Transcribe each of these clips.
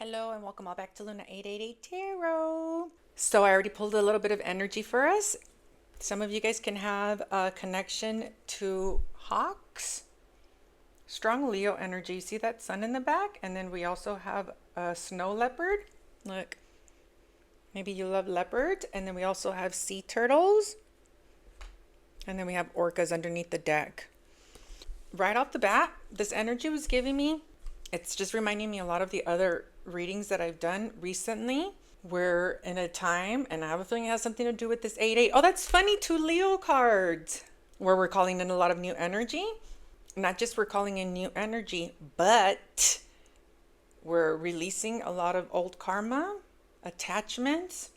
Hello and welcome all back to Luna 888 Tarot. So I already pulled a little bit of energy for us. Some of you guys can have a connection to hawks. Strong Leo energy. See that sun in the back? And then we also have a snow leopard. Look, maybe you love leopards. And then we also have sea turtles. And then we have orcas underneath the deck. Right off the bat, this energy was giving me, it's just reminding me a lot of the other readings that I've done recently. We're in a time, and I have a feeling it has something to do with this 8-8. Oh, that's funny, 2 Leo cards, where we're calling in a lot of new energy. Not just we're calling in new energy, but we're releasing a lot of old karma, attachments,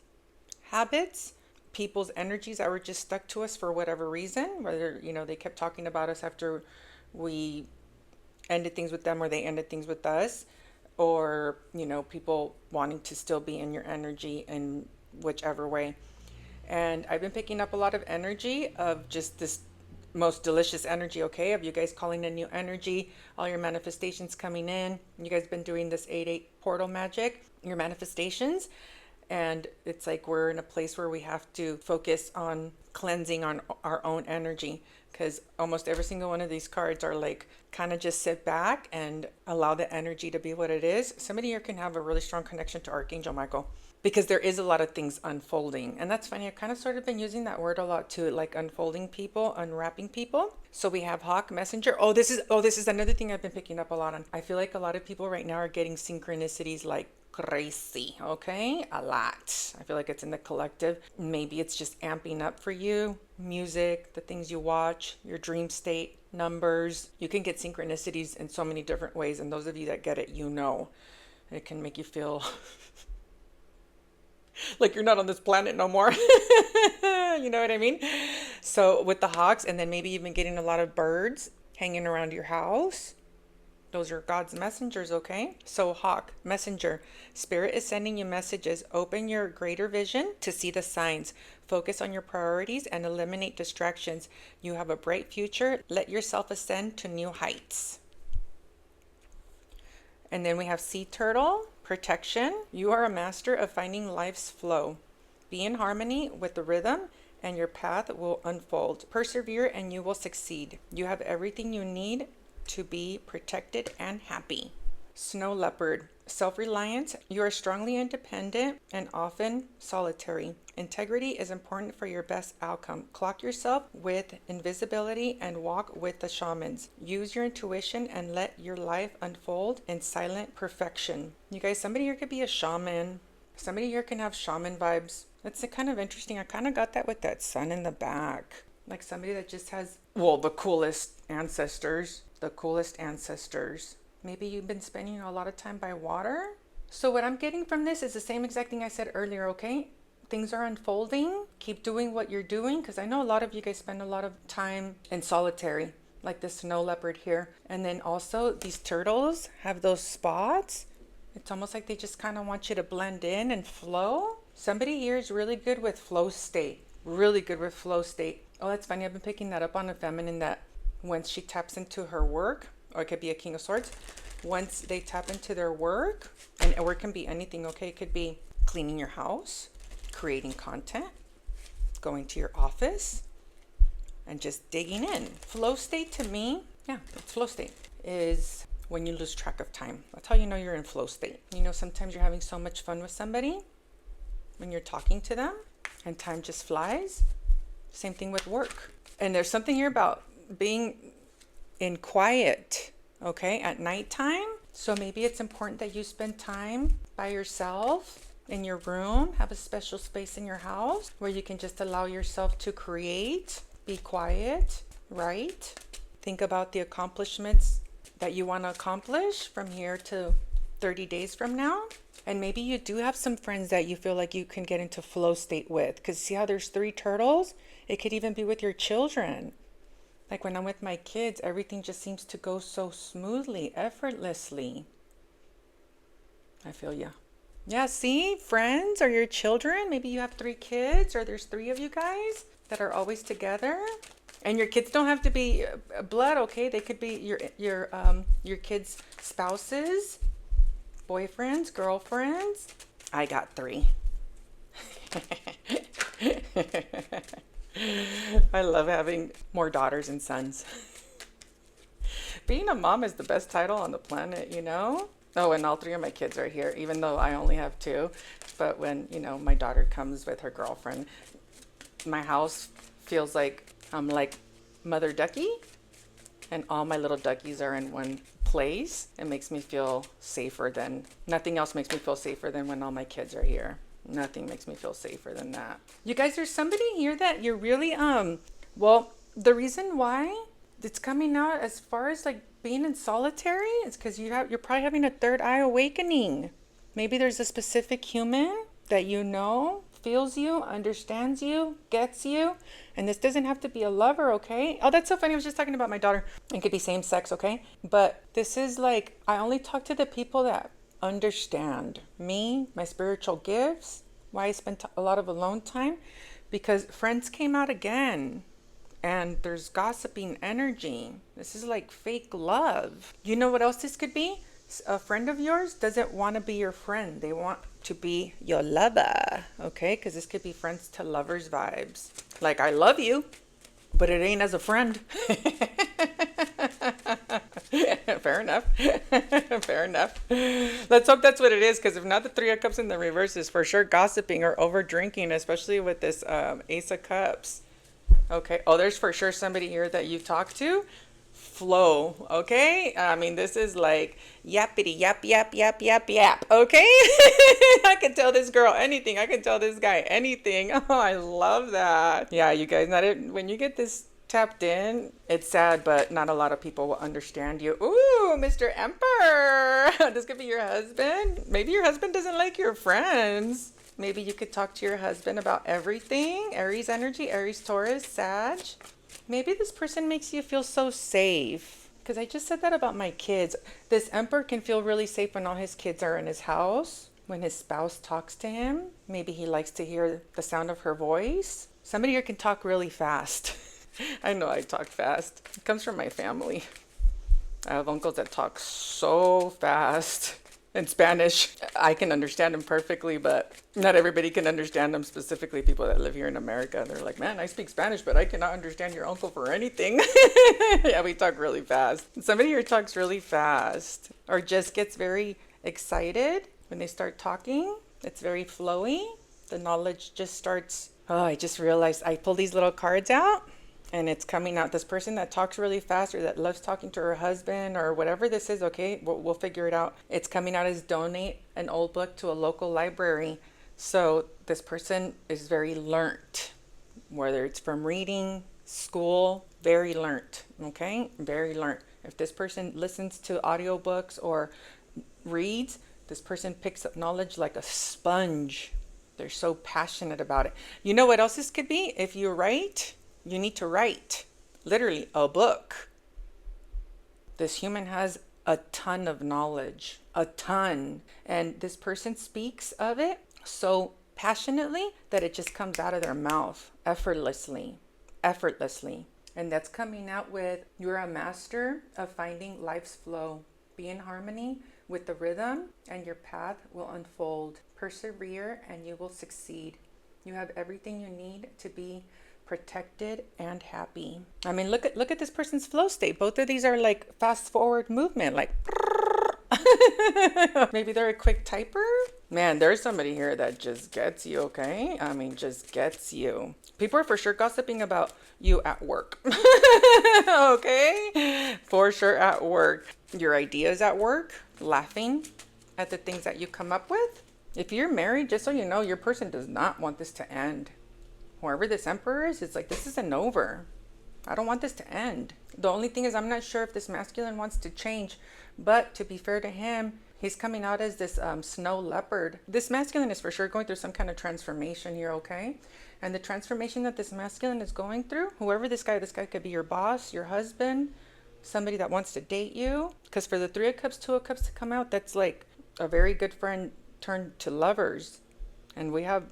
habits, people's energies that were just stuck to us for whatever reason. Whether, they kept talking about us after we ended things with them or they ended things with us, or people wanting to still be in your energy in whichever way. And I've been picking up a lot of energy of just this most delicious energy, okay, of you guys calling in new energy, all your manifestations coming in. You guys been doing this 8-8 portal magic, your manifestations. And it's like we're in a place where we have to focus on cleansing on our own energy, because almost every single one of these cards are like kind of just sit back and allow the energy to be what it is. Somebody here can have a really strong connection to Archangel Michael, because there is a lot of things unfolding. And that's funny. I've kind of sort of been using that word a lot too, like unfolding people, unwrapping people. So we have Hawk, Messenger. This is another thing I've been picking up a lot on. I feel like a lot of people right now are getting synchronicities like crazy, okay? A lot. I feel like it's in the collective. Maybe it's just amping up for you. Music, the things you watch, your dream state, numbers. You can get synchronicities in so many different ways. And those of you that get it, it can make you feel like you're not on this planet no more. You know what I mean? So with the hawks, and then maybe you've been getting a lot of birds hanging around your house. Those are God's messengers, okay? So hawk, messenger, spirit is sending you messages. Open your greater vision to see the signs. Focus on your priorities and eliminate distractions. You have a bright future. Let yourself ascend to new heights. And then we have sea turtle, protection. You are a master of finding life's flow. Be in harmony with the rhythm and your path will unfold. Persevere and you will succeed. You have everything you need to be protected and happy. Snow leopard, self-reliance. You are strongly independent and often solitary. Integrity is important for your best outcome. Clock yourself with invisibility and walk with the shamans. Use your intuition and let your life unfold in silent perfection. You guys, somebody here could be a shaman. Somebody here can have shaman vibes. That's kind of interesting. I kind of got that with that sun in the back. Like somebody that just has, the coolest ancestors. Maybe you've been spending a lot of time by water. So what I'm getting from this is the same exact thing I said earlier, okay? Things are unfolding. Keep doing what you're doing, because I know a lot of you guys spend a lot of time in solitary, like this snow leopard here. And then also these turtles have those spots. It's almost like they just kind of want you to blend in and flow. Somebody here is really good with flow state. Really good with flow state. Oh, that's funny. I've been picking that up on a feminine, that once she taps into her work, or it could be a King of Swords, once they tap into their work, and work can be anything, okay? It could be cleaning your house, creating content, going to your office, and just digging in. Flow state to me, flow state is when you lose track of time. That's how you know you're in flow state. Sometimes you're having so much fun with somebody when you're talking to them, and time just flies. Same thing with work. And there's something here about being in quiet, okay, at nighttime. So maybe it's important that you spend time by yourself in your room, have a special space in your house where you can just allow yourself to create, be quiet, write, think about the accomplishments that you want to accomplish from here to 30 days from now. And maybe you do have some friends that you feel like you can get into flow state with, because see how there's 3 turtles? It could even be with your children. Like when I'm with my kids, everything just seems to go so smoothly, effortlessly. I feel ya. Yeah, see, friends or your children. Maybe you have 3 kids, or there's 3 of you guys that are always together. And your kids don't have to be blood, okay? They could be your kids' spouses, boyfriends, girlfriends. I got 3. I love having more daughters and sons. Being a mom is the best title on the planet, you know? Oh, and all 3 of my kids are here, even though I only have 2. But when, you know, my daughter comes with her girlfriend, my house feels like I'm like Mother Ducky, and all my little duckies are in one place. It makes me feel safer than, nothing else makes me feel safer than when all my kids are here. Nothing makes me feel safer than that. You guys, there's somebody here that you're really, well, the reason why it's coming out as far as like being in solitary is because you're probably having a third eye awakening. Maybe there's a specific human that you know feels you, understands you, gets you. And this doesn't have to be a lover, okay? Oh, that's so funny. I was just talking about my daughter. It could be same sex, okay? But this is like, I only talk to the people that understand me, my spiritual gifts, why I spent a lot of alone time, because friends came out again. And there's gossiping energy. This is like fake love. You know what else this could be? A friend of yours doesn't want to be your friend. They want to be your lover, okay? Because this could be friends to lovers vibes. Like, I love you, but it ain't as a friend. Fair enough. Fair enough. Let's hope that's what it is, because if not, the 3 of Cups in the reverse is for sure gossiping or over drinking, especially with this Ace of Cups. Okay. Oh, there's for sure somebody here that you talk to. Flow. Okay. I mean, this is like yappity yap yap yap yap yap. Okay. I can tell this girl anything. I can tell this guy anything. Oh, I love that. Yeah, you guys, when you get this tapped in, it's sad, but not a lot of people will understand you. Ooh, Mr. Emperor. This could be your husband. Maybe your husband doesn't like your friends. Maybe you could talk to your husband about everything. Aries energy, Aries, Taurus, Sag. Maybe this person makes you feel so safe. Because I just said that about my kids. This Emperor can feel really safe when all his kids are in his house. When his spouse talks to him. Maybe he likes to hear the sound of her voice. Somebody here can talk really fast. I know I talk fast. It comes from my family. I have uncles that talk so fast. In Spanish, I can understand them perfectly, but not everybody can understand them, specifically people that live here in America. They're like, man, I speak Spanish, but I cannot understand your uncle for anything. Yeah, we talk really fast. Somebody here talks really fast or just gets very excited when they start talking. It's very flowy. The knowledge just starts. Oh, I just realized I pulled these little cards out. And it's coming out, this person that talks really fast or that loves talking to her husband or whatever this is, okay, we'll figure it out. It's coming out as donate an old book to a local library. So this person is very learnt, whether it's from reading, school, very learnt, okay, very learnt. If this person listens to audiobooks or reads, this person picks up knowledge like a sponge. They're so passionate about it. You know what else this could be? If you write, you need to write, literally, a book. This human has a ton of knowledge, a ton. And this person speaks of it so passionately that it just comes out of their mouth effortlessly. And that's coming out with, you're a master of finding life's flow. Be in harmony with the rhythm and your path will unfold. Persevere and you will succeed. You have everything you need to be protected and happy. I mean, look at this person's flow state. Both of these are like fast forward movement, like maybe they're a quick typer. Man, there's somebody here that just gets you, okay? I mean, just gets you. People are for sure gossiping about you at work. Okay? For sure at work. Your ideas at work, laughing at the things that you come up with. If you're married, just so you know, your person does not want this to end. Whoever this Emperor is, it's like, this isn't over. I don't want this to end. The only thing is, I'm not sure if this masculine wants to change, but to be fair to him, he's coming out as this snow leopard. This masculine is for sure going through some kind of transformation here, okay? And the transformation that this masculine is going through, whoever this guy could be your boss, your husband, somebody that wants to date you. Because for the 3 of Cups, 2 of Cups to come out, that's like a very good friend turned to lovers. And we have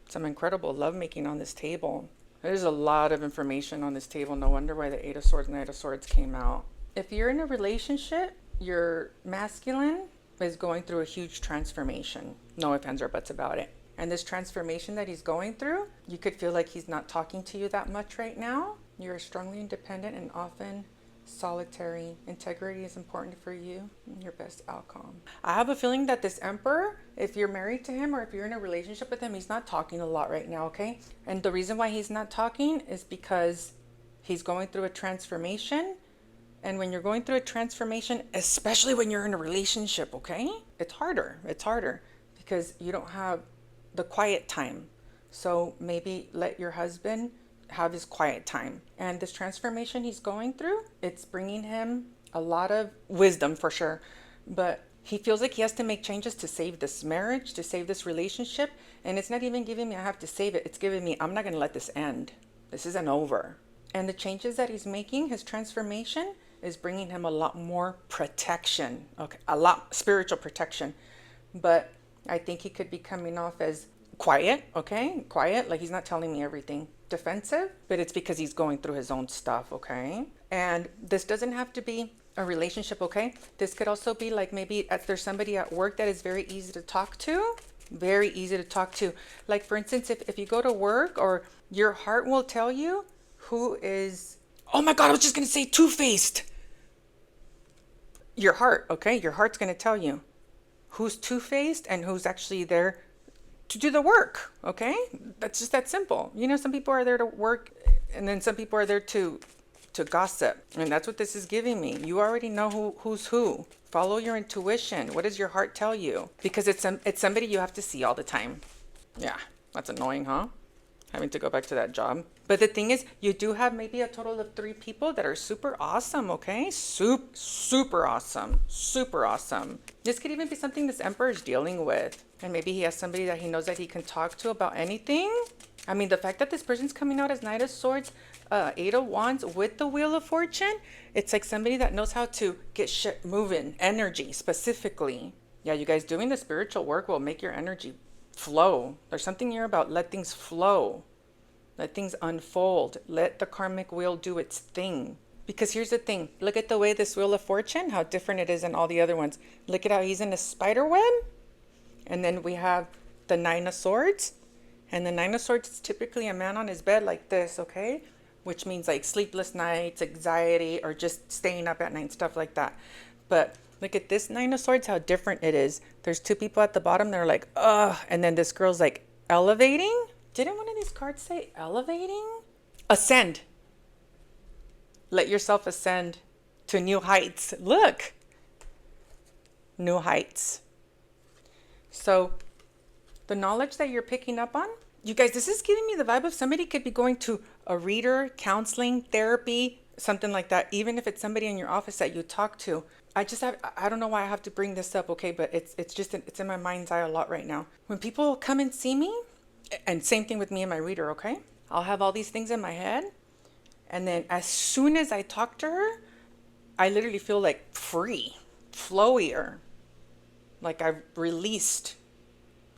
some incredible lovemaking on this table. There's a lot of information on this table. No wonder why the 8 of Swords and Knight of Swords came out. If you're in a relationship, your masculine is going through a huge transformation. No ifs, ands, or buts about it. And this transformation that he's going through, you could feel like he's not talking to you that much right now. You're strongly independent and often solitary. Integrity is important for you. Your best outcome. I have a feeling that this Emperor, if you're married to him or if you're in a relationship with him, he's not talking a lot right now, okay? And the reason why he's not talking is because he's going through a transformation. And when you're going through a transformation, especially when you're in a relationship, okay? It's harder. It's harder because you don't have the quiet time. So maybe let your husband have his quiet time. And this transformation he's going through, it's bringing him a lot of wisdom for sure. But he feels like he has to make changes to save this marriage, to save this relationship. And it's not even giving me, I have to save it. It's giving me, I'm not going to let this end. This isn't over. And the changes that he's making, his transformation, is bringing him a lot more protection. Okay, a lot spiritual protection. But I think he could be coming off as quiet, okay? Quiet, like he's not telling me everything. Defensive, but it's because he's going through his own stuff, okay? And this doesn't have to be a relationship, okay? This could also be like maybe there's somebody at work that is very easy to talk to. Very easy to talk to. Like for instance, if you go to work, or your heart will tell you who is, oh my God, I was just going to say two-faced. Your heart, okay? Your heart's going to tell you who's two-faced and who's actually there to do the work, okay? That's just that simple. You know, some people are there to work, and then some people are there to gossip. And that's what this is giving me. You already know who's who. Follow your intuition. What does your heart tell you? Because it's somebody you have to see all the time. Yeah, that's annoying, huh? Having to go back to that job. But the thing is, you do have maybe a total of 3 people that are super awesome, okay? Super awesome. Super awesome. This could even be something this Emperor is dealing with. And maybe he has somebody that he knows that he can talk to about anything. I mean, the fact that this person's coming out as Knight of Swords, 8 of Wands with the Wheel of Fortune, it's like somebody that knows how to get shit moving, energy specifically. Yeah, you guys, doing the spiritual work will make your energy flow. There's something here about let things flow. Let things unfold. Let the karmic wheel do its thing. Because here's the thing. Look at the way this Wheel of Fortune, how different it is than all the other ones. Look at how he's in a spider web. And then we have the 9 of Swords. And the 9 of Swords is typically a man on his bed like this, okay? Which means like sleepless nights, anxiety, or just staying up at night, stuff like that. But look at this 9 of Swords, how different it is. There's 2 people at the bottom. They're like, ugh. And then this girl's like elevating. Didn't one of these cards say elevating? Ascend. Let yourself ascend to new heights. Look. New heights. So the knowledge that you're picking up on, you guys, this is giving me the vibe of somebody could be going to a reader, counseling, therapy, something like that. Even if it's somebody in your office that you talk to. I don't know why I have to bring this up, okay? But it's in my mind's eye a lot right now. When people come and see me, and same thing with me and my reader, okay? I'll have all these things in my head. And then as soon as I talk to her, I literally feel like free, flowier. Like I've released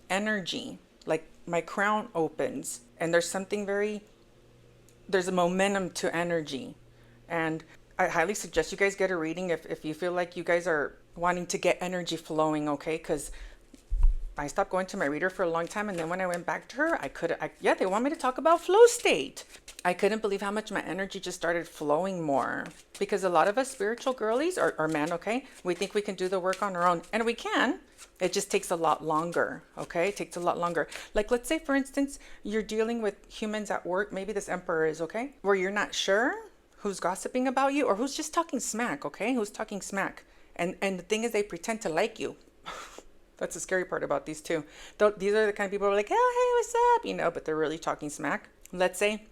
energy. Like my crown opens. And there's a momentum to energy. And I highly suggest you guys get a reading if you feel like you guys are wanting to get energy flowing, okay? Because I stopped going to my reader for a long time, and then when I went back to her, they want me to talk about flow state. I couldn't believe how much my energy just started flowing more. Because a lot of us spiritual girlies, or men, okay, we think we can do the work on our own, and we can. It just takes a lot longer, okay? It takes a lot longer. Like, let's say, for instance, you're dealing with humans at work, maybe this Emperor is, okay, where you're not sure who's gossiping about you or who's just talking smack, okay? Who's talking smack. And the thing is, they pretend to like you. That's the scary part about these two. These are the kind of people who are like, oh, hey, what's up? But they're really talking smack. Let's say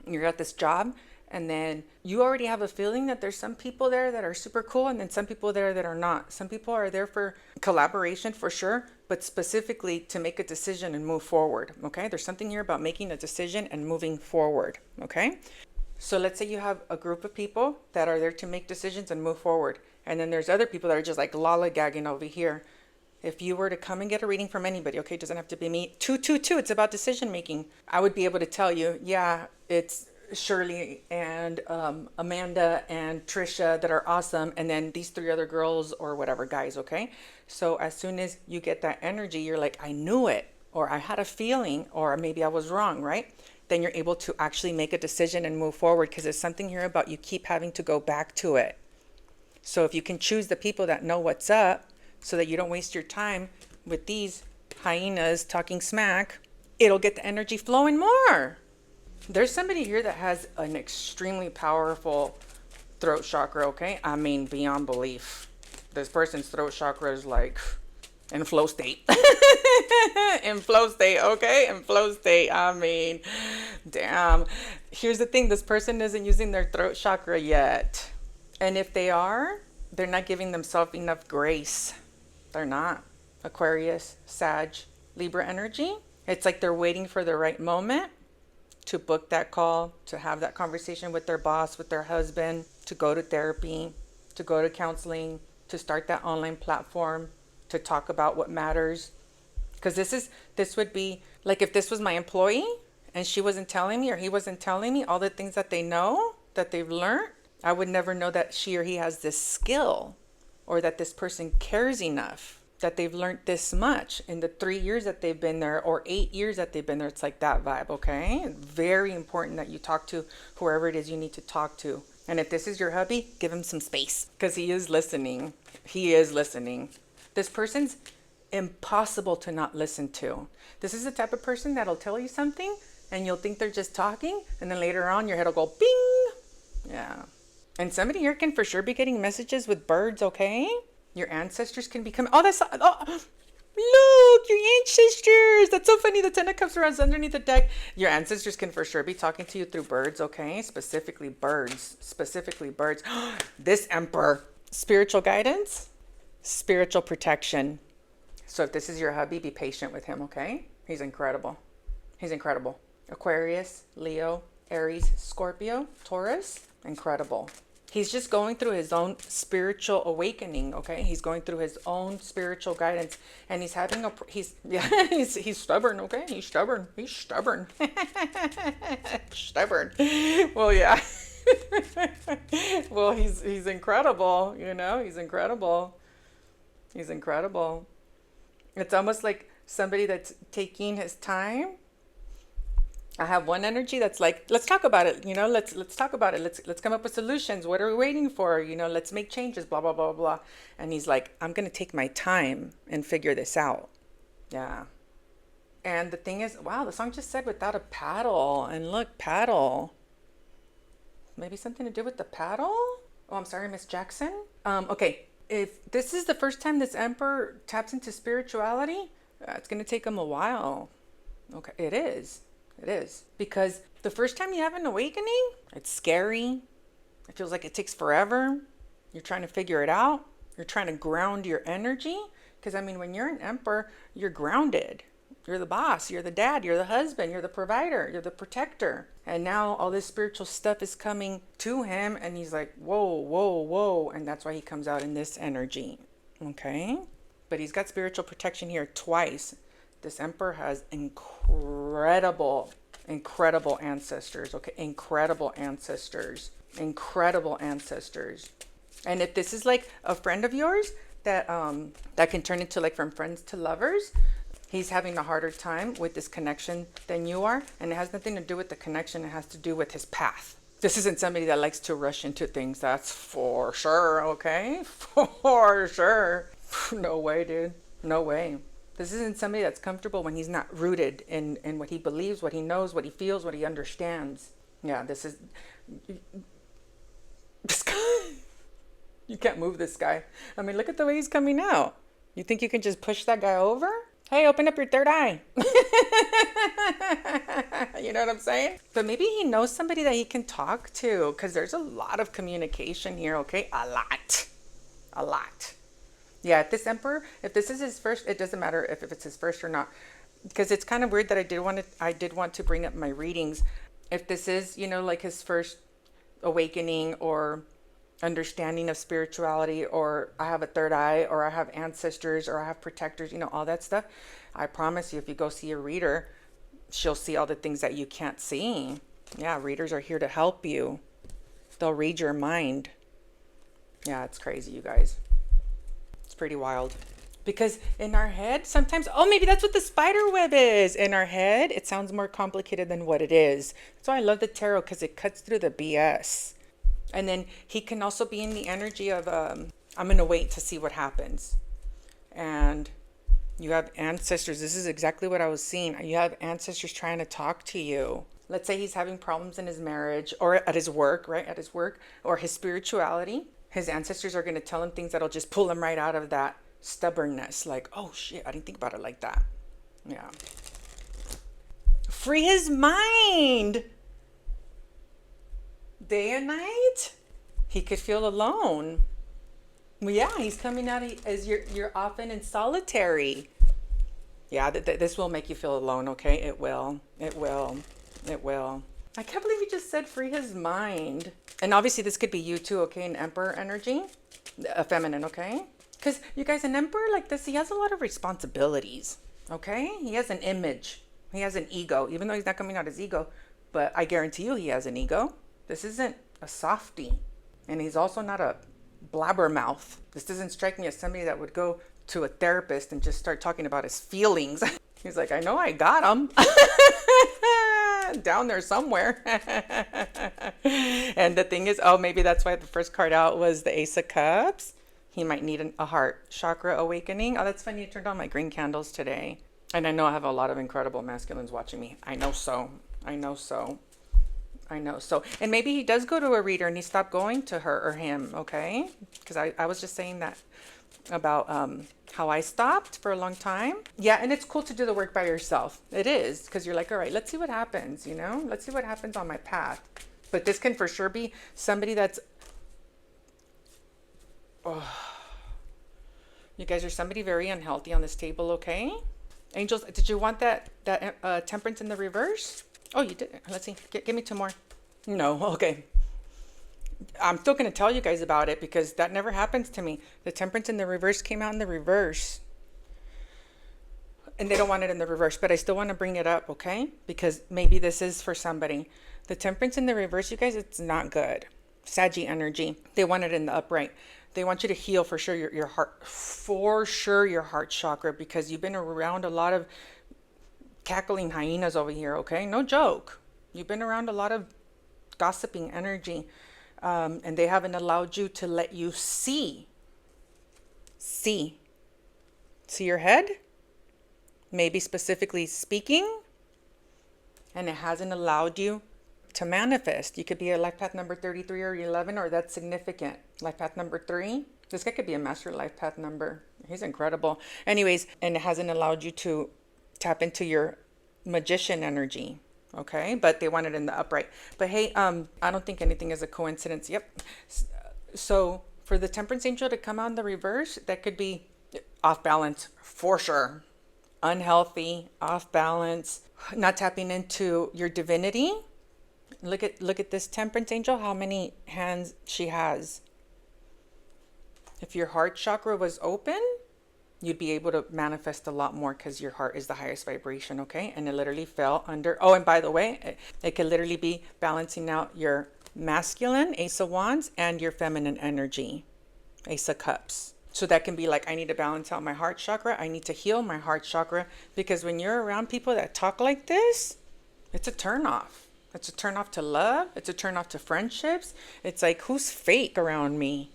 you're at this job, and then you already have a feeling that there's some people there that are super cool, and then some people there that are not. Some people are there for collaboration for sure, but specifically to make a decision and move forward, okay? There's something here about making a decision and moving forward, okay? So let's say you have a group of people that are there to make decisions and move forward. And then there's other people that are just like lollygagging over here. If you were to come and get a reading from anybody, okay, it doesn't have to be me. 222, it's about decision making. I would be able to tell you, yeah, it's Shirley and Amanda and Trisha that are awesome, and then these three other girls or whatever guys, okay? So as soon as you get that energy, you're like, I knew it, or I had a feeling, or maybe I was wrong, right? Then you're able to actually make a decision and move forward, because there's something here about you keep having to go back to it. So if you can choose the people that know what's up so that you don't waste your time with these hyenas talking smack, it'll get the energy flowing more. There's somebody here that has an extremely powerful throat chakra, okay? I mean, beyond belief. This person's throat chakra is like in flow state. In flow state, okay? In flow state. I mean, damn. Here's the thing, this person isn't using their throat chakra yet. And if they are, they're not giving themselves enough grace. They're not. Aquarius, Sag, Libra energy. It's like they're waiting for the right moment to book that call, to have that conversation with their boss, with their husband, to go to therapy, to go to counseling, to start that online platform, to talk about what matters. Because this would be like if this was my employee and she wasn't telling me or he wasn't telling me all the things that they know, that they've learned, I would never know that she or he has this skill, or that this person cares enough, that they've learned this much in the 3 years that they've been there, or 8 years that they've been there. It's like that vibe, okay? Very important that you talk to whoever it is you need to talk to. And if this is your hubby, give him some space, because he is listening. He is listening. This person's impossible to not listen to. This is the type of person that'll tell you something and you'll think they're just talking, and then later on your head will go bing. Yeah. And somebody here can for sure be getting messages with birds, okay? Your ancestors can be coming. Oh, look, your ancestors. That's so funny. The Ten of Cups runs underneath the deck. Your ancestors can for sure be talking to you through birds, okay? Specifically birds. Specifically birds. This Emperor. Spiritual guidance. Spiritual protection. So if this is your hubby, be patient with him, okay? He's incredible. He's incredible. Aquarius, Leo, Aries, Scorpio, Taurus. Incredible. He's just going through his own spiritual awakening, okay? He's going through his own spiritual guidance, and he's having he's stubborn, okay? He's stubborn. Stubborn. Well, yeah. Well, he's incredible, you know? He's incredible. He's incredible. It's almost like somebody that's taking his time. I have one energy that's like, let's talk about it, you know, let's talk about it. Let's come up with solutions. What are we waiting for? You know, let's make changes, blah, blah, blah, blah. And he's like, I'm going to take my time and figure this out. Yeah. And the thing is, wow, the song just said without a paddle. And look, paddle. Maybe something to do with the paddle? Oh, I'm sorry, Miss Jackson. Okay. If this is the first time this Emperor taps into spirituality, it's going to take him a while. Okay. It is. It is. Because the first time you have an awakening, it's scary. It feels like it takes forever. You're trying to figure it out. You're trying to ground your energy. Because, I mean, when you're an emperor, you're grounded. You're the boss. You're the dad. You're the husband. You're the provider. You're the protector. And now all this spiritual stuff is coming to him. And he's like, whoa, whoa, whoa. And that's why he comes out in this energy. Okay? But he's got spiritual protection here twice. This Emperor has incredible ancestors, okay? Incredible ancestors. And if this is like a friend of yours that can turn into like from friends to lovers, he's having a harder time with this connection than you are. And it has nothing to do with the connection. It has to do with his path. This isn't somebody that likes to rush into things. That's for sure, okay? For sure. No way, dude. No way. This isn't somebody that's comfortable when he's not rooted in what he believes, what he knows, what he feels, what he understands. Yeah, this guy. You can't move this guy. I mean, look at the way he's coming out. You think you can just push that guy over? Hey, open up your third eye. You know what I'm saying? But maybe he knows somebody that he can talk to, because there's a lot of communication here, okay? A lot. Yeah, if this Emperor, if this is his first, it doesn't matter if it's his first or not, because it's kind of weird that I did want to bring up my readings. If this is, you know, like his first awakening or understanding of spirituality, or I have a third eye, or I have ancestors, or I have protectors, you know, all that stuff. I promise you, if you go see a reader, she'll see all the things that you can't see. Yeah, readers are here to help you. They'll read your mind. Yeah, it's crazy, you guys. It's pretty wild. Because in our head, sometimes, oh, maybe that's what the spider web is. In our head, it sounds more complicated than what it is. That's why I love the tarot, because it cuts through the BS. And then he can also be in the energy of, I'm going to wait to see what happens. And you have ancestors. This is exactly what I was seeing. You have ancestors trying to talk to you. Let's say he's having problems in his marriage or at his work, right? At his work or his spirituality. His ancestors are going to tell him things that'll just pull him right out of that stubbornness. Like, oh shit, I didn't think about it like that. Yeah. Free his mind. Day and night. He could feel alone. Well, yeah, he's coming out as you're often in solitary. Yeah, this will make you feel alone, okay? It will. It will. It will. I can't believe you just said free his mind. And obviously this could be you too, okay? An emperor energy. A feminine, okay? Because you guys, an emperor like this, he has a lot of responsibilities, okay? He has an image. He has an ego, even though he's not coming out as ego. But I guarantee you he has an ego. This isn't a softie. And he's also not a blabbermouth. This doesn't strike me as somebody that would go to a therapist and just start talking about his feelings. He's like, I know I got them down there somewhere. And the thing is, oh, maybe that's why the first card out was the Ace of Cups. He might need a heart chakra awakening. Oh, that's funny. You turned on my green candles today. And I know I have a lot of incredible masculines watching me. I know so. I know so. I know. So, and maybe he does go to a reader and he stopped going to her or him, okay? Because I was just saying that about how I stopped for a long time. Yeah, and it's cool to do the work by yourself. It is, because you're like, all right, let's see what happens, you know? Let's see what happens on my path. But this can for sure be somebody that's, oh, you guys are somebody very unhealthy on this table, okay? Angels, did you want that temperance in the reverse? Oh, you did. Let's see. Give me two more. No. Okay. I'm still going to tell you guys about it because that never happens to me. The temperance in the reverse came out in the reverse. And they don't want it in the reverse, but I still want to bring it up, okay? Because maybe this is for somebody. The temperance in the reverse, you guys, it's not good. Saggy energy. They want it in the upright. They want you to heal for sure your heart, for sure your heart chakra, because you've been around a lot of cackling hyenas over here, okay? No joke. You've been around a lot of gossiping energy, and they haven't allowed you to let you see your head, maybe specifically speaking, and it hasn't allowed you to manifest. You could be a life path number 33 or 11, or that's significant. Life path number 3. This guy could be a master life path number. He's incredible. Anyways, and it hasn't allowed you to tap into your magician energy, okay? But they want it in the upright. But hey, I don't think anything is a coincidence. Yep. So for the temperance angel to come out in the reverse, that could be off balance for sure. Unhealthy, off balance, not tapping into your divinity. Look at this temperance angel, how many hands she has. If your heart chakra was open, you'd be able to manifest a lot more because your heart is the highest vibration, okay? And it literally fell under, oh, and by the way, it could literally be balancing out your masculine, Ace of Wands, and your feminine energy, Ace of Cups. So that can be like, I need to balance out my heart chakra. I need to heal my heart chakra, because when you're around people that talk like this, it's a turnoff. It's a turnoff to love. It's a turnoff to friendships. It's like, who's fake around me?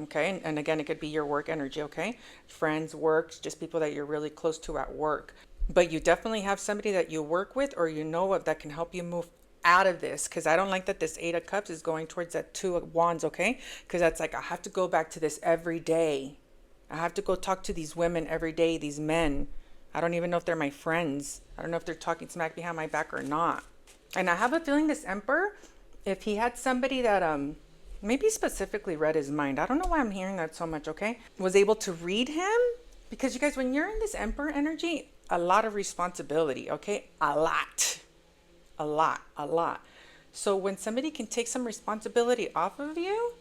Okay, and again, it could be your work energy, okay? Friends, works, just people that you're really close to at work. But you definitely have somebody that you work with or you know of that can help you move out of this, because I don't like that this 8 of Cups is going towards that 2 of Wands, okay? Because that's like, I have to go back to this every day. I have to go talk to these women every day, these men. I don't even know if they're my friends. I don't know if they're talking smack behind my back or not. And I have a feeling this Emperor, if he had somebody that maybe specifically read his mind, I don't know why I'm hearing that so much, okay, was able to read him, because you guys, when you're in this Emperor energy, a lot of responsibility, okay, a lot. So when somebody can take some responsibility off of you,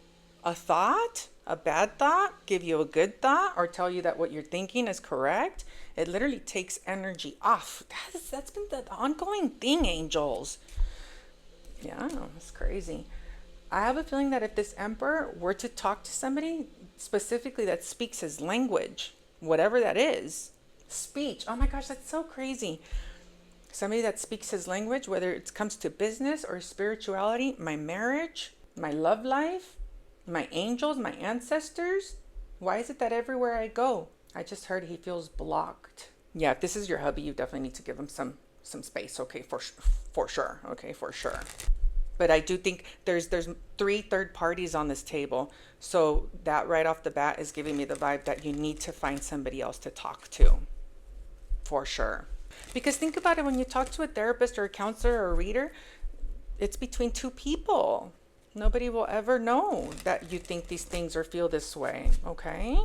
a thought, a bad thought, give you a good thought, or tell you that what you're thinking is correct, it literally takes energy off. That's been the ongoing thing, angels. Yeah, it's crazy. I have a feeling that if this emperor were to talk to somebody specifically that speaks his language, whatever that is, speech, oh my gosh, that's so crazy. Somebody that speaks his language, whether it comes to business or spirituality, my marriage, my love life, my angels, my ancestors. Why is it that everywhere I go, I just heard he feels blocked? Yeah, if this is your hubby, you definitely need to give him some space, okay, for sure, okay, for sure. But I do think there's three third parties on this table. So that right off the bat is giving me the vibe that you need to find somebody else to talk to. For sure. Because think about it, when you talk to a therapist or a counselor or a reader, it's between two people. Nobody will ever know that you think these things or feel this way, okay?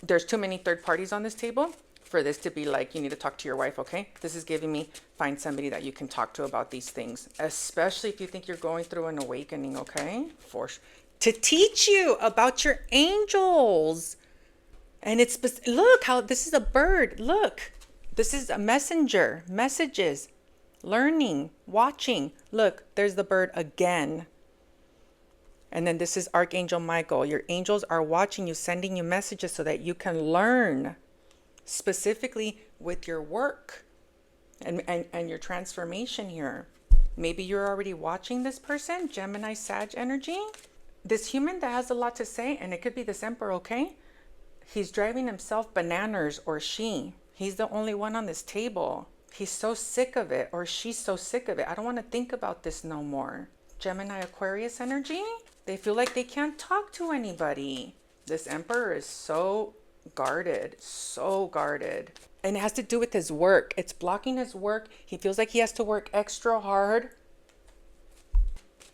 There's too many third parties on this table for this to be like, you need to talk to your wife, okay? This is giving me, find somebody that you can talk to about these things, especially if you think you're going through an awakening, okay? To teach you about your angels. And look how this is a bird. Look, this is a messenger, messages, learning, watching. Look, there's the bird again. And then this is Archangel Michael. Your angels are watching you, sending you messages so that you can learn specifically with your work and your transformation here. Maybe you're already watching this person, Gemini, Sag energy. This human that has a lot to say, and it could be this emperor, okay? He's driving himself bananas, or she. He's the only one on this table. He's so sick of it, or she's so sick of it. I don't want to think about this no more. Gemini, Aquarius energy. They feel like they can't talk to anybody. This emperor is so guarded, so guarded. And it has to do with his work. It's blocking his work. He feels like he has to work extra hard.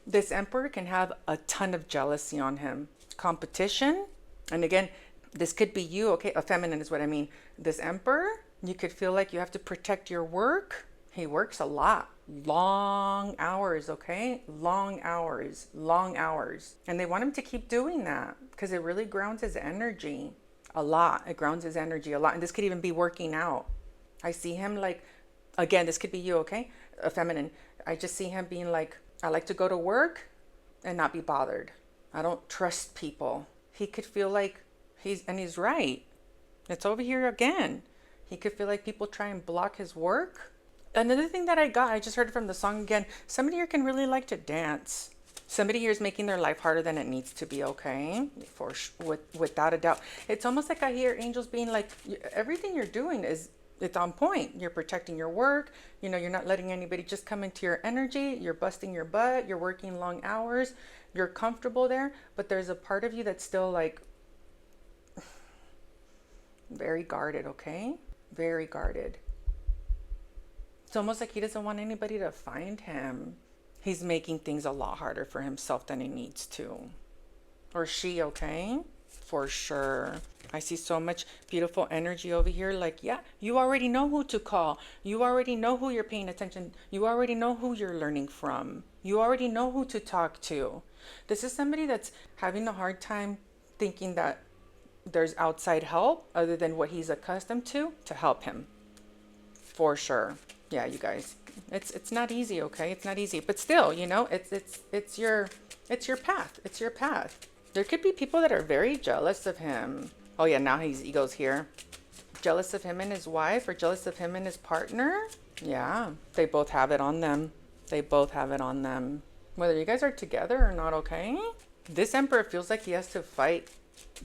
This emperor can have a ton of jealousy on him. Competition. And again, this could be you, okay? A feminine is what I mean. This emperor, you could feel like you have to protect your work. He works a lot. Long hours, okay? Long hours, long hours. And they want him to keep doing that because it really grounds his energy a lot. It grounds his energy a lot. And this could even be working out. I see him like, again, this could be you, okay? A feminine. I just see him being like, I like to go to work and not be bothered. I don't trust people. He could feel like he's right. It's over here again. He could feel like people try and block his work. Another thing that I just heard from the song again, somebody here can really like to dance. Somebody here is making their life harder than it needs to be, okay? Without a doubt. It's almost like I hear angels being like, everything you're doing it's on point. You're protecting your work. You know, you're not letting anybody just come into your energy. You're busting your butt. You're working long hours. You're comfortable there. But there's a part of you that's still like very guarded, okay? Very guarded. It's almost like he doesn't want anybody to find him. He's making things a lot harder for himself than he needs to. Or she, okay? For sure. I see so much beautiful energy over here. Like, yeah, you already know who to call. You already know who you're paying attention. You already know who you're learning from. You already know who to talk to. This is somebody that's having a hard time thinking that there's outside help other than what he's accustomed to help him. For sure. Yeah, you guys. It's not easy, okay? It's not easy. But still, you know, it's your path. It's your path. There could be people that are very jealous of him. Oh yeah, now his ego's here. Jealous of him and his wife, or jealous of him and his partner. Yeah, they both have it on them. They both have it on them. Whether you guys are together or not, okay? This emperor feels like he has to fight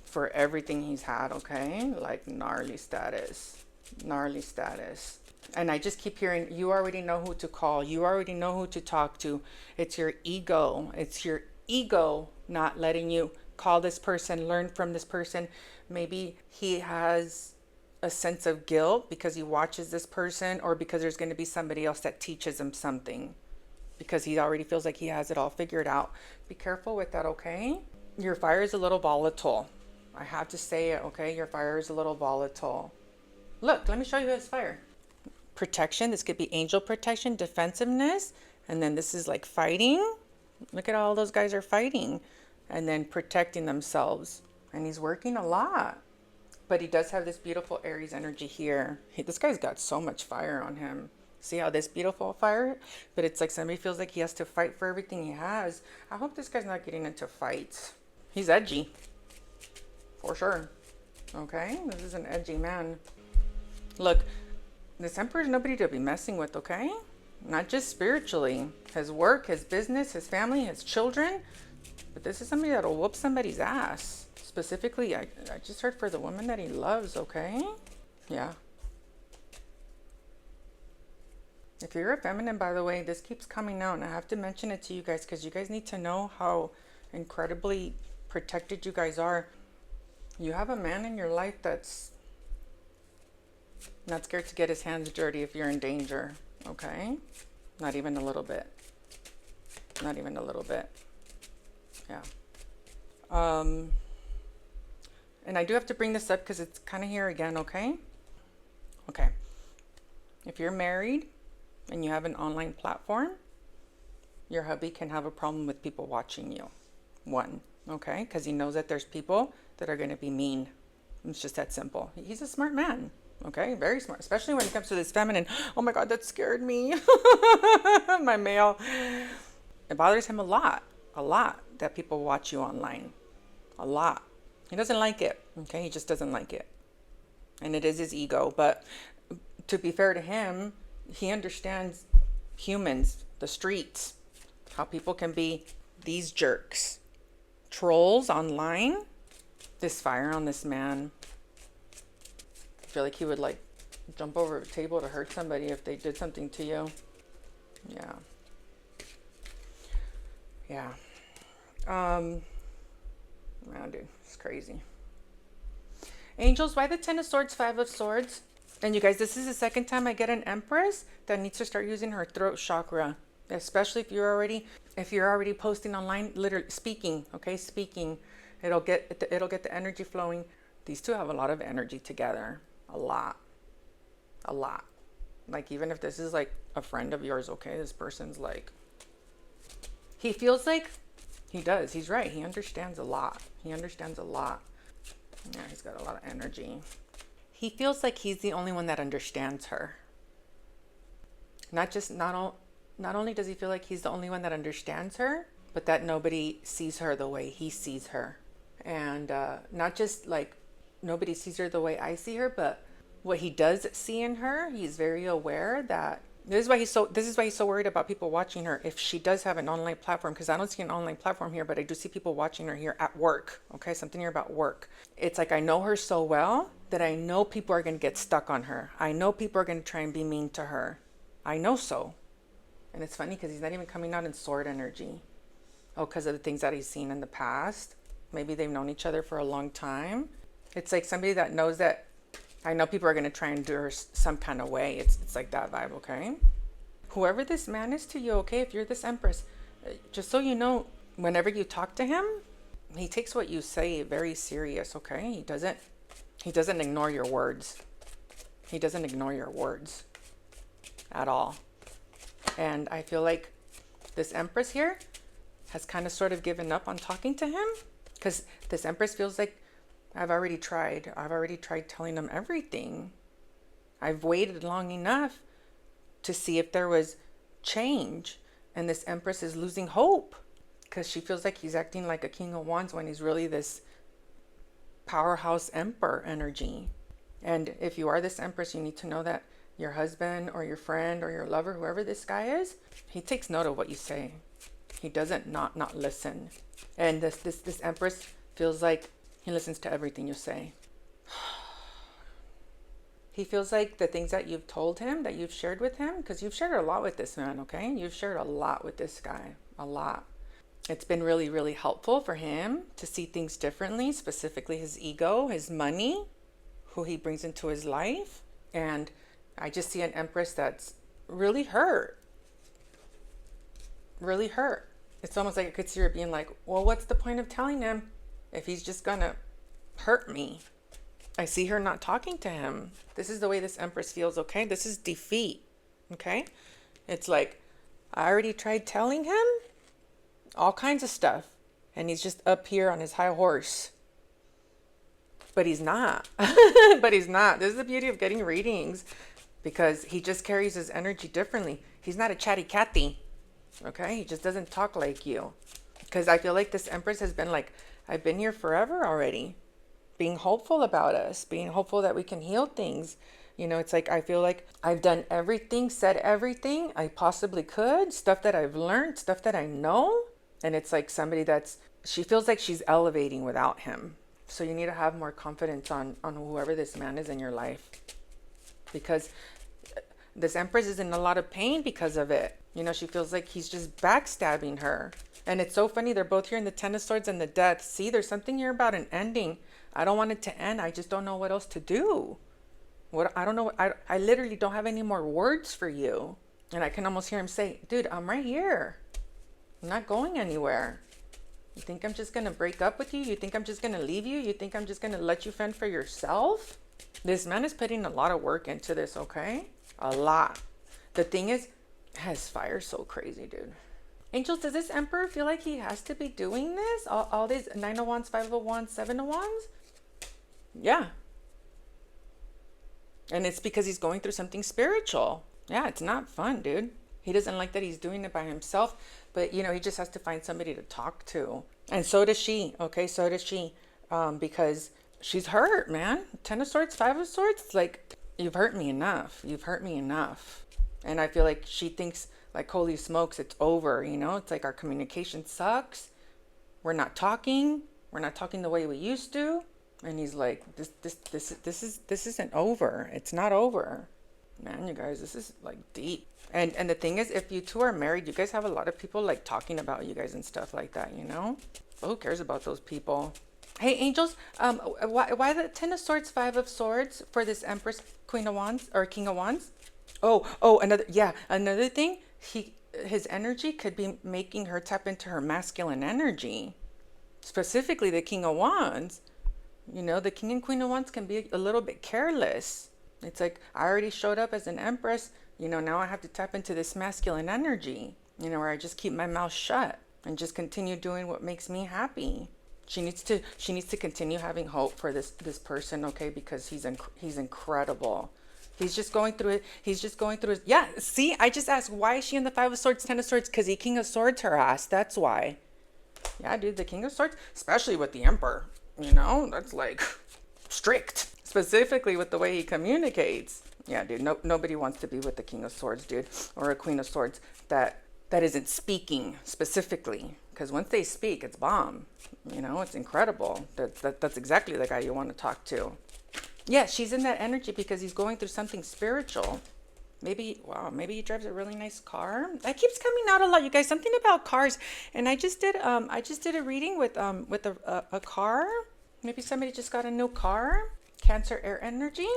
for everything he's had, okay? Like gnarly status. Gnarly status. And I just keep hearing, you already know who to call. You already know who to talk to. It's your ego. It's your ego not letting you call this person, learn from this person. Maybe he has a sense of guilt because he watches this person, or because there's going to be somebody else that teaches him something, because he already feels like he has it all figured out. Be careful with that, okay? Your fire is a little volatile. I have to say it, okay? Your fire is a little volatile. Look, let me show you his fire. Protection. This could be angel protection, defensiveness. And then this is like fighting. Look at all those guys are fighting. And then protecting themselves. And he's working a lot. But he does have this beautiful Aries energy here. This guy's got so much fire on him. See how this beautiful fire? But it's like somebody feels like he has to fight for everything he has. I hope this guy's not getting into fights. He's edgy. For sure. Okay? This is an edgy man. Look, this Emperor is nobody to be messing with, okay? Not just spiritually. His work, his business, his family, his children. But this is somebody that'll whoop somebody's ass. Specifically, I just heard for the woman that he loves, okay? Yeah. If you're a feminine, by the way, this keeps coming out. And I have to mention it to you guys because you guys need to know how incredibly protected you guys are. You have a man in your life that's not scared to get his hands dirty if you're in danger, okay? Not even a little bit. Not even a little bit. Yeah. And I do have to bring this up because it's kind of here again, okay? Okay. If you're married and you have an online platform, your hubby can have a problem with people watching you. One, okay? Because he knows that there's people that are going to be mean. It's just that simple. He's a smart man, okay? Very smart, especially when it comes to this feminine. Oh my God, that scared me. My male. It bothers him a lot that people watch you online. A lot. He doesn't like it, okay? He just doesn't like it. And it is his ego. But to be fair to him, he understands humans, the streets, how people can be these jerks. Trolls online. This fire on this man. I feel like he would like jump over a table to hurt somebody if they did something to you. Yeah. Yeah. Wow, dude, it's crazy. Angels, why the 10 of Swords, 5 of Swords? And you guys, this is the second time I get an Empress that needs to start using her throat chakra. Especially if you're already posting online, literally speaking, okay? Speaking. It'll get the energy flowing. These two have a lot of energy together. A lot. Like even if this is like a friend of yours, okay? This person's like, he feels like, he does. He's right. He understands a lot. Yeah, he's got a lot of energy. He feels like he's the only one that understands her. Not only does he feel like he's the only one that understands her, but that nobody sees her the way he sees her. And not just like nobody sees her the way I see her, but what he does see in her, he's very aware that this is why he's so worried about people watching her if she does have an online platform, because I don't see an online platform here, but I do see people watching her here at work. Okay, something here about work. It's like I know her so well that I know people are going to get stuck on her. I know people are going to try and be mean to her. I know so. And it's funny because he's not even coming out in sword energy. Oh, because of the things that he's seen in the past. Maybe they've known each other for a long time. It's like somebody that knows that I know people are going to try and do her some kind of way. It's like that vibe, okay? Whoever this man is to you, okay, if you're this Empress, just so you know, whenever you talk to him, he takes what you say very serious, okay? He doesn't ignore your words. He doesn't ignore your words at all. And I feel like this Empress here has kind of sort of given up on talking to him because this Empress feels like I've already tried telling him everything. I've waited long enough to see if there was change. And this Empress is losing hope because she feels like he's acting like a King of Wands when he's really this powerhouse Emperor energy. And if you are this Empress, you need to know that your husband or your friend or your lover, whoever this guy is, he takes note of what you say. He doesn't not listen. And this Empress feels like he listens to everything you say. He feels like the things that you've told him, that you've shared with him, because you've shared a lot with this man, okay? You've shared a lot with this guy, a lot. It's been really, really helpful for him to see things differently, specifically his ego, his money, who he brings into his life. And I just see an Empress that's really hurt. Really hurt. It's almost like I could see her being like, well, what's the point of telling him if he's just gonna hurt me? I see her not talking to him. This is the way this Empress feels, okay? This is defeat, okay? It's like, I already tried telling him all kinds of stuff, and he's just up here on his high horse. But he's not. But he's not. This is the beauty of getting readings. because he just carries his energy differently. He's not a chatty Cathy. Okay, he just doesn't talk like you. Because I feel like this Empress has been like, I've been here forever already, being hopeful about us, being hopeful that we can heal things. You know, it's like, I feel like I've done everything, said everything I possibly could, stuff that I've learned, stuff that I know. And it's like somebody she feels like she's elevating without him. So you need to have more confidence on whoever this man is in your life. Because this Empress is in a lot of pain because of it. You know, she feels like he's just backstabbing her. And it's so funny. They're both here in the Ten of Swords and the Death. See, there's something here about an ending. I don't want it to end. I just don't know what else to do. I don't know. I literally don't have any more words for you. And I can almost hear him say, dude, I'm right here. I'm not going anywhere. You think I'm just going to break up with you? You think I'm just going to leave you? You think I'm just going to let you fend for yourself? This man is putting a lot of work into this, okay? A lot. The thing is, his fire's so crazy, dude. Angels, does this Emperor feel like he has to be doing this? All these 9 of Wands, 5 of Wands, 7 of Wands? Yeah. And it's because he's going through something spiritual. Yeah, it's not fun, dude. He doesn't like that he's doing it by himself. But, you know, he just has to find somebody to talk to. And so does she, okay? So does she. Because she's hurt, man. 10 of Swords, 5 of Swords. It's like, you've hurt me enough. You've hurt me enough. And I feel like she thinks, like, holy smokes, it's over, you know? It's like our communication sucks. We're not talking. We're not talking the way we used to. And he's like, this isn't over. It's not over. Man, you guys, this is like deep. And the thing is, if you two are married, you guys have a lot of people like talking about you guys and stuff like that, you know? Who cares about those people? Hey, angels, why the 10 of Swords, 5 of Swords for this Empress, Queen of Wands, or King of Wands? Another thing, his energy could be making her tap into her masculine energy. Specifically, the King of Wands. You know, the King and Queen of Wands can be a little bit careless. It's like, I already showed up as an Empress. You know, now I have to tap into this masculine energy, you know, where I just keep my mouth shut and just continue doing what makes me happy. She needs to continue having hope for this person, okay? Because he's incredible. He's just going through it. He's just going through it. Yeah, see, I just asked, why is she in the 5 of Swords, 10 of Swords? Because he King of Swords her ass. That's why. Yeah, dude, the King of Swords, especially with the Emperor, you know, that's like strict. Specifically with the way he communicates. Yeah, dude, nobody wants to be with the King of Swords, dude, or a Queen of Swords that isn't speaking specifically. Because once they speak, it's bomb. You know, it's incredible. That's exactly the guy you want to talk to. Yeah, she's in that energy because he's going through something spiritual. Maybe he drives a really nice car. That keeps coming out a lot, you guys. Something about cars. And I just did a reading with a car. Maybe somebody just got a new car. Cancer air energy.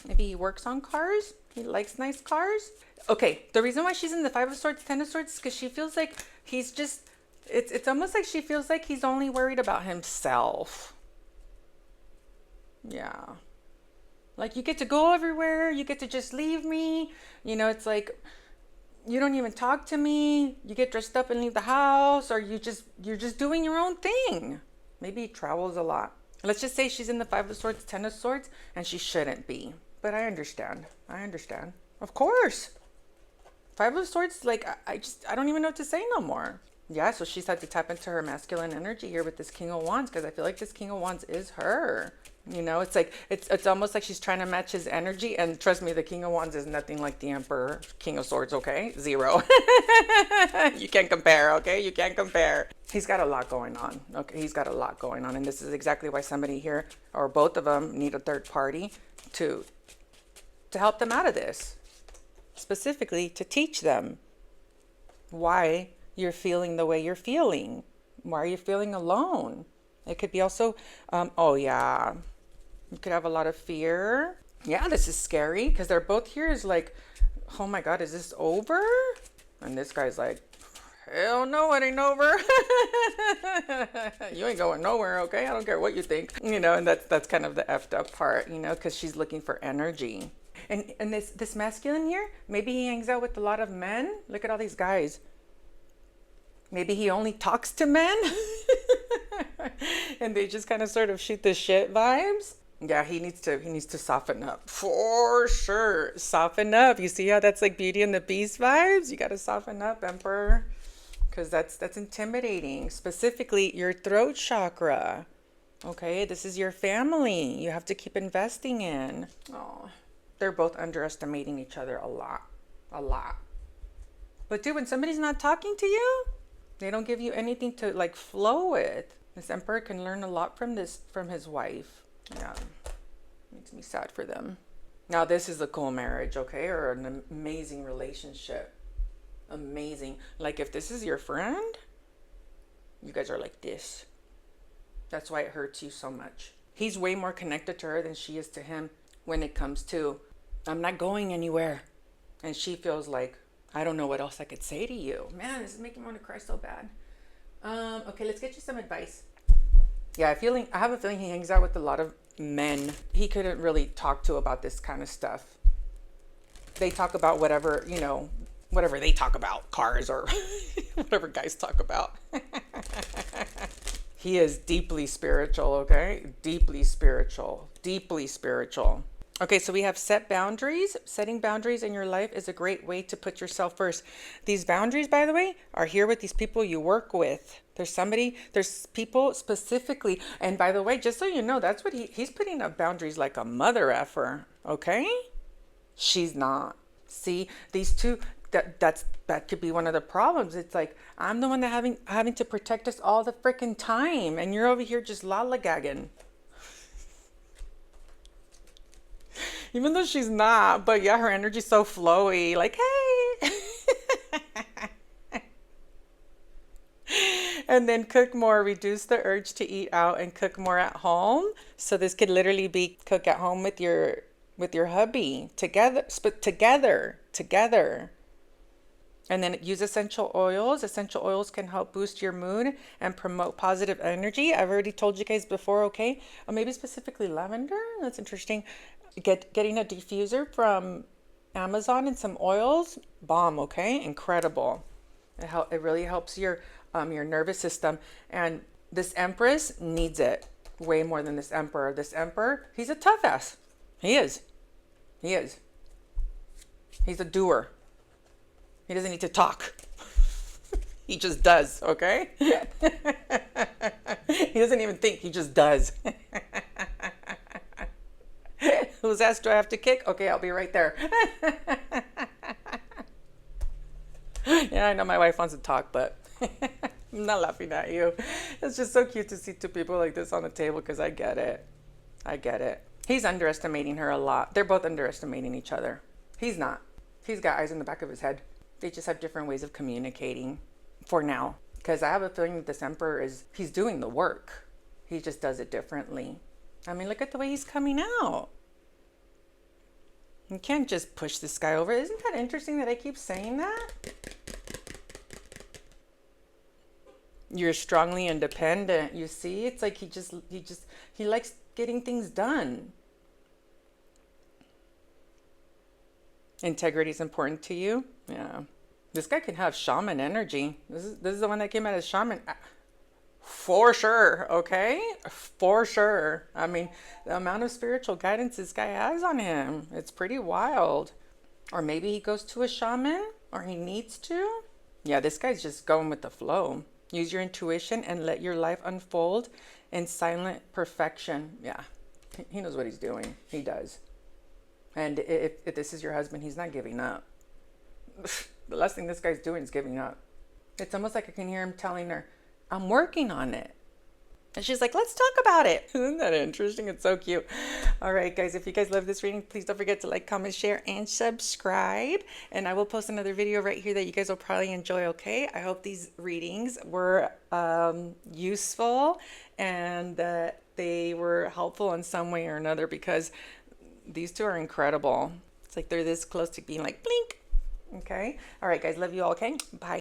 Maybe he works on cars. He likes nice cars. Okay, the reason why she's in the 5 of Swords, 10 of Swords is because she feels like he's just, it's almost like she feels like he's only worried about himself. Yeah. Like, you get to go everywhere. You get to just leave me. You know, it's like, you don't even talk to me. You get dressed up and leave the house, or you're just doing your own thing. Maybe he travels a lot. Let's just say she's in the 5 of Swords, 10 of Swords, and she shouldn't be. But I understand. Of course. 5 of Swords, like, I don't even know what to say no more. Yeah, so she's had to tap into her masculine energy here with this King of Wands, because I feel like this King of Wands is her. You know, it's like, it's almost like she's trying to match his energy. And trust me, the King of Wands is nothing like the Emperor, King of Swords, okay? Zero. You can't compare, okay? You can't compare. He's got a lot going on, okay? He's got a lot going on. And this is exactly why somebody here, or both of them, need a third party to help them out of this. Specifically, to teach them why you're feeling the way you're feeling. Why are you feeling alone? It could be also, you could have a lot of fear. Yeah, this is scary because they're both here is like, oh my God, is this over? And this guy's like, hell no, it ain't over. You ain't going nowhere, okay? I don't care what you think. You know, and that's kind of the effed up part, you know, because she's looking for energy. And this masculine here, maybe he hangs out with a lot of men. Look at all these guys. Maybe he only talks to men. And they just kind of sort of shoot the shit vibes. Yeah, he needs to soften up for sure. Soften up. You see how that's like Beauty and the Beast vibes? You got to soften up, Emperor, because that's intimidating. Specifically, your throat chakra. Okay, this is your family. You have to keep investing in. Oh, they're both underestimating each other a lot, a lot. But dude, when somebody's not talking to you, they don't give you anything to like flow with. This Emperor can learn a lot from his wife. Yeah, makes me sad for them. Now this is a cool marriage, okay, or an amazing relationship. Amazing. Like if this is your friend, you guys are like this. That's why it hurts you so much. He's way more connected to her than she is to him when it comes to, I'm not going anywhere. And she feels like, I don't know what else I could say to you. Man, this is making me want to cry so bad. Okay, let's get you some advice. Yeah, I have a feeling he hangs out with a lot of men he couldn't really talk to about this kind of stuff. They talk about whatever, whatever they talk about, cars or whatever guys talk about. He is deeply spiritual, okay? Deeply spiritual, deeply spiritual. Okay, so we have set boundaries. Setting boundaries in your life is a great way to put yourself first. These boundaries, by the way, are here with these people you work with. There's people specifically. And by the way, just so you know, that's what he's putting up boundaries like a mother effer, okay? She's not. See, these two, that could be one of the problems. It's like, I'm the one that having to protect us all the freaking time. And you're over here just lollygagging. Even though she's not, but yeah, her energy's so flowy. Like, hey. And then cook more, reduce the urge to eat out and cook more at home. So this could literally be cook at home with your hubby together, but together. And then use essential oils. Essential oils can help boost your mood and promote positive energy. I've already told you guys before, okay? Or maybe specifically lavender. That's interesting. Getting a diffuser from Amazon and some oils, bomb, okay? Incredible. It really helps your nervous system. And this Empress needs it way more than this Emperor. This Emperor, he's a tough ass. He is. He's a doer. He doesn't need to talk. He just does, okay? He doesn't even think, he just does. Whose ass do I have to kick? Okay, I'll be right there. Yeah, I know my wife wants to talk, but I'm not laughing at you. It's just so cute to see two people like this on the table because I get it. I get it. He's underestimating her a lot. They're both underestimating each other. He's not. He's got eyes in the back of his head. They just have different ways of communicating for now. Because I have a feeling that this Emperor he's doing the work. He just does it differently. I mean, look at the way he's coming out. You can't just push this guy over. Isn't that interesting that I keep saying that? You're strongly independent. You see, it's like he likes getting things done. Integrity is important to you. Yeah. This guy can have shaman energy. This is the one that came out as shaman. For sure, okay? For sure. I mean, the amount of spiritual guidance this guy has on him, it's pretty wild. Or maybe he goes to a shaman, or he needs to. Yeah, this guy's just going with the flow. Use your intuition and let your life unfold in silent perfection. Yeah, he knows what he's doing. He does. And if this is your husband, he's not giving up. The last thing this guy's doing is giving up. It's almost like I can hear him telling her, I'm working on it. And she's like, let's talk about it. Isn't that interesting? It's so cute. All right, guys, if you guys love this reading, please don't forget to like, comment, share, and subscribe. And I will post another video right here that you guys will probably enjoy, okay? I hope these readings were useful and that they were helpful in some way or another, because these two are incredible. It's like they're this close to being like blink. Okay. All right, guys. Love you all. Okay. Bye.